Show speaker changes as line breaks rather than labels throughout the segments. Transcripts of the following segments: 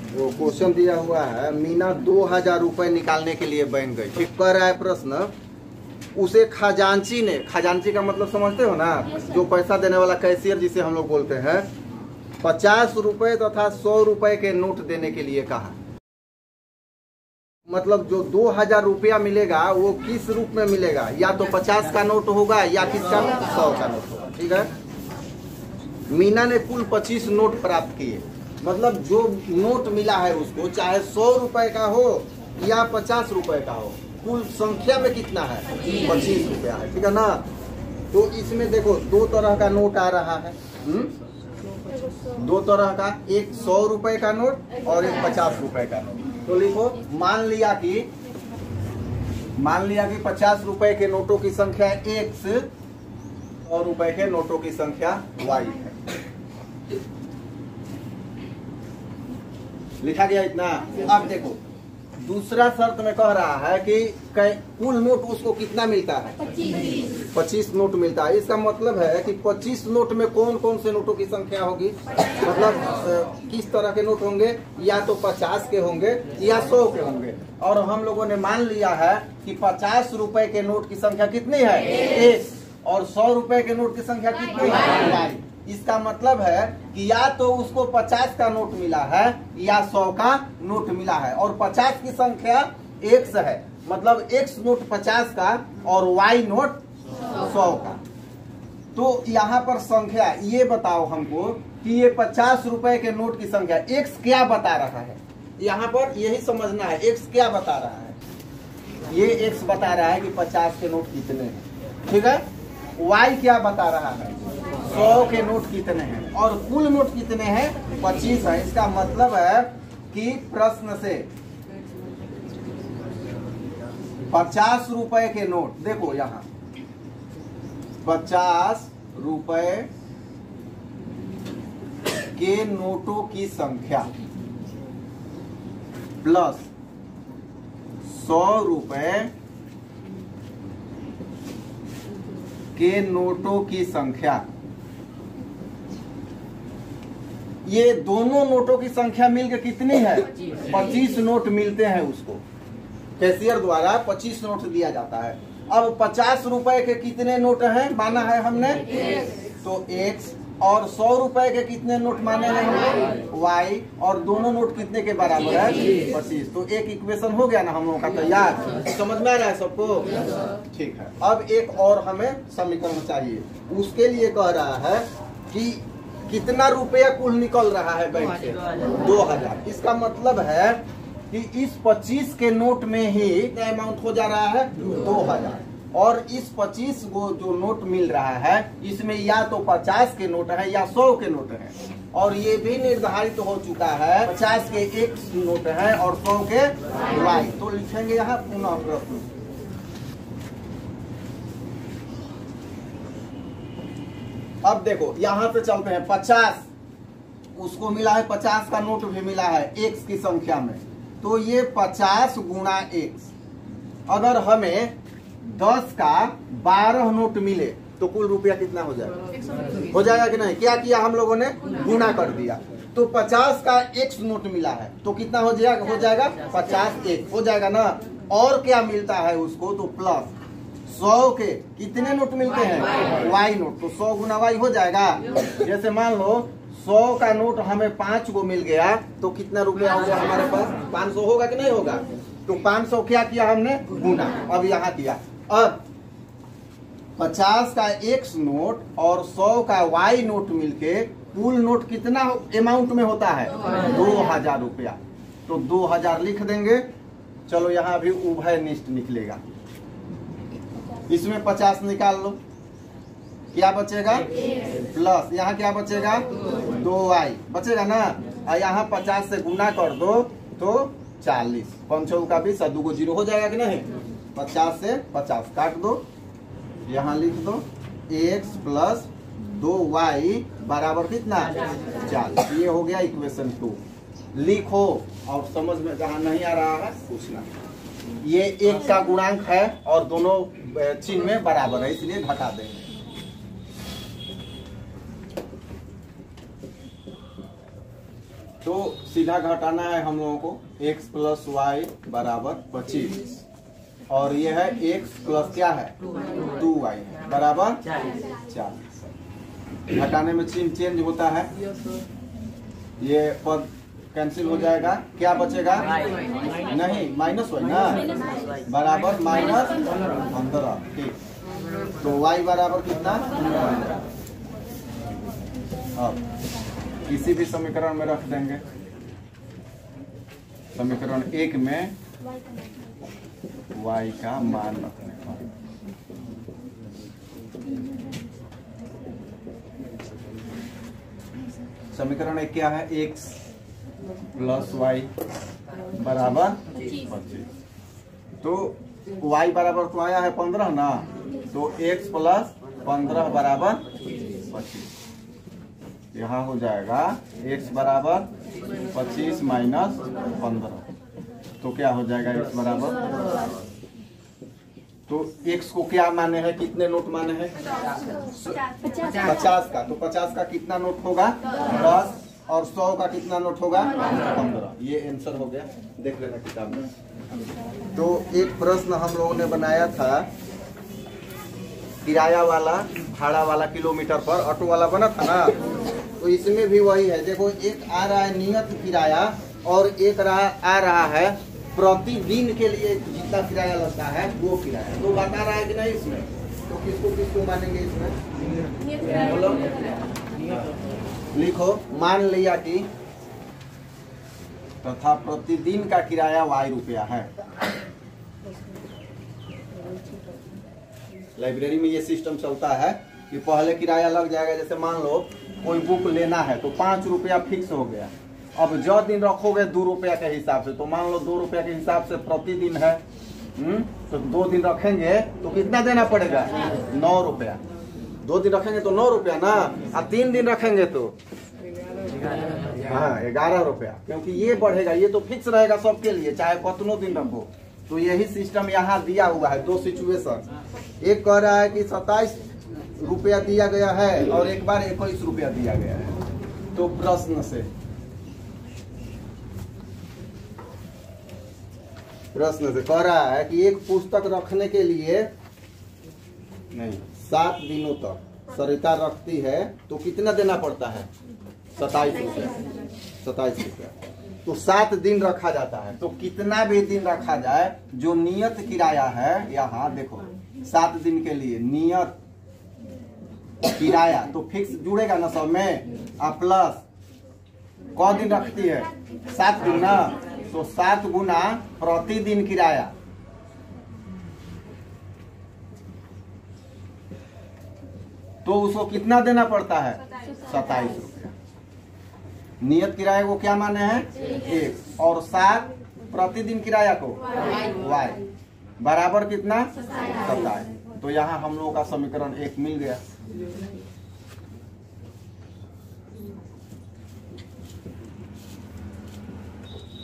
जो क्वेश्चन दिया हुआ है, मीना 2000 रुपए निकालने के लिए बैंक गई, ठीक कर रहा है प्रश्न। उसे खजांची ने, खजांची का मतलब समझते हो ना, जो पैसा देने वाला कैशियर जिसे हम लोग बोलते हैं, 50 रुपए तथा 100 रुपए के नोट देने के लिए कहा। मतलब जो 2000 रुपया मिलेगा वो किस रूप में मिलेगा, या तो 50 का नोट होगा या किसका, 100 का नोट होगा। ठीक है, मीना ने कुल 25 नोट प्राप्त किए। मतलब जो नोट मिला है उसको, चाहे 100 रुपए का हो या 50 रुपए का हो, कुल संख्या में कितना है, 25 रुपया है। ठीक है ना। तो इसमें देखो दो तरह का नोट आ रहा है, दो तरह का, एक 100 रुपए का नोट और एक 50 रुपए का नोट। तो लिखो, मान लिया कि 50 रुपए के नोटों की संख्या X और रुपए के नोटों की संख्या Y है। लिखा गया इतना। अब देखो दूसरा शर्त में कह रहा है कि कुल नोट उसको कितना मिलता है, 25 नोट मिलता है। इसका मतलब है कि 25 नोट में कौन कौन से नोटों की संख्या होगी, मतलब किस तरह के नोट होंगे, या तो 50 के होंगे या 100 के होंगे। और हम लोगों ने मान लिया है कि 50 रुपए के नोट की संख्या कितनी है, 1, और 100 रुपए के नोट की संख्या कितनी है, Y। इसका मतलब है कि या तो उसको 50 का नोट मिला है या 100 का नोट मिला है, और 50 की संख्या X है, मतलब X नोट 50 का और Y नोट 100 का। तो यहाँ पर संख्या ये बताओ हमको कि ये 50 रुपए के नोट की संख्या X क्या बता रहा है। यहाँ पर यही समझना है, X क्या बता रहा है। ये X बता रहा है कि 50 के नोट कितने हैं। ठीक है, Y क्या बता रहा है, 100 के नोट कितने हैं, और कुल नोट कितने हैं, 25 है। इसका मतलब है कि प्रश्न से 50 रुपए के नोट, देखो यहाँ 50 रुपए के नोटों की संख्या प्लस 100 रुपए के नोटों की संख्या, ये दोनों नोटों की संख्या मिलकर कितनी है, 25 नोट मिलते हैं उसको। कैशियर द्वारा 25 नोट दिया जाता है। अब 50 रुपए के कितने नोट हैं माना है हमने, तो X, और 100 रुपए के कितने नोट माने हैं हमने, Y, और दोनों नोट कितने के बराबर है, 25। तो एक इक्वेशन हो गया ना हम लोगों का तैयार। समझ में आ रहा है सबको, ठीक है। अब एक और हमें समीकरण चाहिए, उसके लिए कह रहा है कि कितना रुपया कुल निकल रहा है बैंक से, 2000। इसका मतलब है कि इस 25 के नोट में ही अमाउंट हो जा रहा है 2000, और इस 25 को जो नोट मिल रहा है इसमें या तो 50 के नोट है या 100 के नोट है, और ये भी निर्धारित हो चुका है 50 के X नोट है और 100 के Y। तो लिखेंगे यहाँ पुनः प्रश्न। अब देखो यहाँ पे चलते हैं, 50 उसको मिला है, 50 का नोट भी मिला है X की संख्या में, तो ये 50 गुणा X। अगर हमें 10 का 12 नोट मिले तो कुल रुपया कितना हो जाएगा, हो जाएगा कि नहीं। क्या किया हम लोगों ने, गुणा कर दिया। तो 50 का X नोट मिला है तो कितना हो जाएगा 50 X हो जाएगा ना। और क्या मिलता है उसको, तो प्लस 100 के कितने नोट मिलते हैं, Y नोट, तो 100 गुना Y हो जाएगा। जैसे मान लो 100 का नोट हमें 5 को मिल गया तो कितना रुपया हो गया हमारे पास, 500 होगा कि नहीं होगा। तो 500 क्या किया हमने, गुना। अब यहाँ किया, अब 50 का X नोट और 100 का Y नोट मिलके कुल नोट कितना अमाउंट में होता है, 2000 रुपया। तो 2000 लिख देंगे। चलो यहाँ भी उभय निष्ठ निकलेगा, इसमें 50 निकाल लो, क्या बचेगा, प्लस यहाँ क्या बचेगा, 2Y बचेगा ना। और यहाँ 50 से गुना कर दो तो 40, 5 का 20, 2 को 0 हो जाएगा कि नहीं। 50 से 50 काट दो, यहाँ लिख दो X प्लस 2Y बराबर कितना, 40। ये हो गया इक्वेशन 2। लिखो, और समझ में जहाँ नहीं आ रहा है पूछना। ये 1 का गुणांक है और दोनों चिन्ह में बराबर है, इसलिए घटा देंगे। तो तो सीधा घटाना है हम लोगों को x प्लस वाई बराबर 25 और ये है x प्लस क्या है 2y बराबर 40। घटाने में चिन्ह चेंज होता है, ये पद कैंसिल हो जाएगा, क्या बचेगा नहीं माइनस वाई ना बराबर -15। ठीक, तो y बराबर कितना। अब किसी भी समीकरण में रख देंगे, समीकरण 1 में y का मान रखने पर समीकरण 1 क्या है x प्लस वाई बराबर 25। तो y बराबर तो आया है 15 ना, तो x प्लस 15 बराबर 25। यहाँ हो जाएगा x बराबर 25 माइनस 15, तो क्या हो जाएगा x बराबर, तो x को क्या माने हैं, कितने नोट माने हैं 50 का, तो 50 का कितना नोट होगा 10 और 100 का कितना नोट होगा 15। ये आंसर हो गया, देख लेना किताब में। तो एक प्रश्न हम लोगों ने बनाया था किराया वाला भाड़ा वाला किलोमीटर पर, ऑटो वाला बना था ना, तो इसमें भी वही है। देखो एक आ रहा है नियत किराया और एक आ रहा है प्रतिदिन के लिए जितना किराया लगता है वो किराया, तो बता रहा है कि नहीं इसमें, तो किसको मानेंगे इसमें बोलो, लिखो मान लिया कि तथा प्रतिदिन का किराया y रुपया है। लाइब्रेरी में ये सिस्टम चलता है कि पहले किराया लग जाएगा, जैसे मान लो कोई बुक लेना है तो 5 रुपया फिक्स हो गया। अब जो दिन रखोगे 2 रुपया के हिसाब से, तो मान लो 2 रुपया के हिसाब से प्रतिदिन है, तो 2 दिन रखेंगे तो कितना देना पड़ेगा 9 रुपया। 2 दिन रखेंगे तो 9 रुपया ना, और 3 दिन रखेंगे तो हाँ 11 रुपया, क्योंकि ये बढ़ेगा, ये तो फिक्स रहेगा सबके लिए चाहे कितनों दिन रखो। तो यही सिस्टम यहाँ दिया हुआ है। 2 सिचुएशन, एक कह रहा है कि 27 रुपया दिया गया है और एक बार 21 रुपया दिया गया है। तो प्रश्न से कह रहा है कि एक पुस्तक रखने के लिए नहीं 7 दिनों तक सरिता रखती है तो कितना देना पड़ता है 27 रुपया। तो 7 दिन रखा जाता है, तो कितना भी दिन रखा जाए जो नियत किराया है, यहाँ देखो 7 दिन के लिए नियत किराया तो फिक्स जुड़ेगा ना सब में, प्लस क दिन रखती है 7 दिन ना, तो 7 गुना प्रतिदिन किराया, तो उसको कितना देना पड़ता है 27 रुपया। नियत किराया को क्या माने हैं 1 और 7 प्रतिदिन किराया को y बराबर कितना 27। तो यहाँ हम लोगों का समीकरण 1 मिल गया।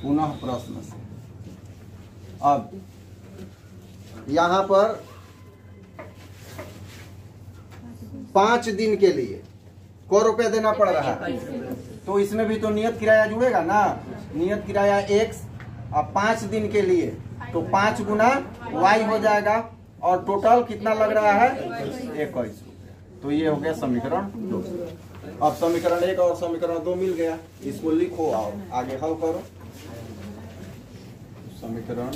पुनः प्रश्न से, अब यहाँ पर 5 दिन के लिए को रुपया देना पड़ रहा है, तो इसमें भी तो नियत किराया जुड़ेगा ना, नियत किराया x और 5 दिन के लिए तो 5 गुना y हो जाएगा, और टोटल कितना लग रहा है 21 रुपया। तो ये हो गया समीकरण 2। अब समीकरण 1 और समीकरण 2 मिल गया, इसको लिखो और आगे हल करो। समीकरण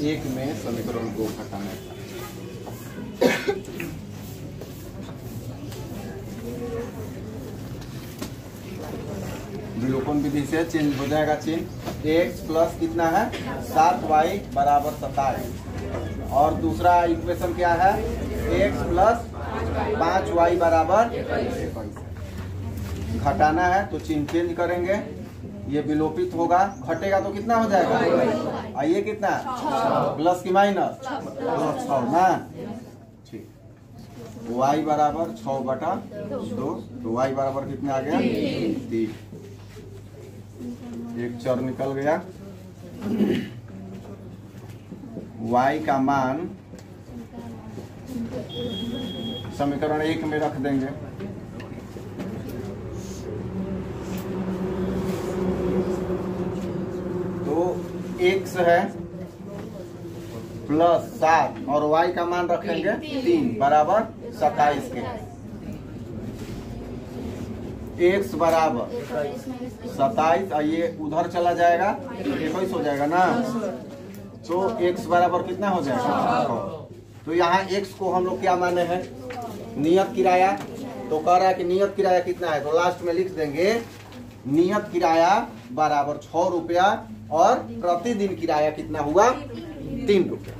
1 में समीकरण 2 घटाना है। विलोपन विधि से चेंज हो जाएगा चिन्ह, x प्लस कितना है 7y बराबर 27, और दूसरा इक्वेशन क्या है x प्लस 5y बराबर 21। घटाना है तो चिन्ह चेंज करेंगे, ये विलोपित होगा, घटेगा तो कितना हो जाएगा, आइए कितना प्लस की माइनस 6 ना, ठीक। y बराबर 6/2, तो y बराबर कितना आ गया 3, एक चर निकल गया। y का मान समीकरण 1 में रख देंगे, x है प्लस 7 और y का मान रखेंगे 3 बराबर 27 के। x बराबर 27 और ये उधर चला जाएगा 21 हो जाएगा ना, तो x बराबर कितना हो जाएगा। तो यहाँ x को हम लोग क्या माने हैं, नियत किराया। तो कह रहा है कि नियत किराया कितना है, तो लास्ट में लिख देंगे नियत किराया बराबर 6 रुपया और प्रतिदिन किराया कितना हुआ 3 रुपया।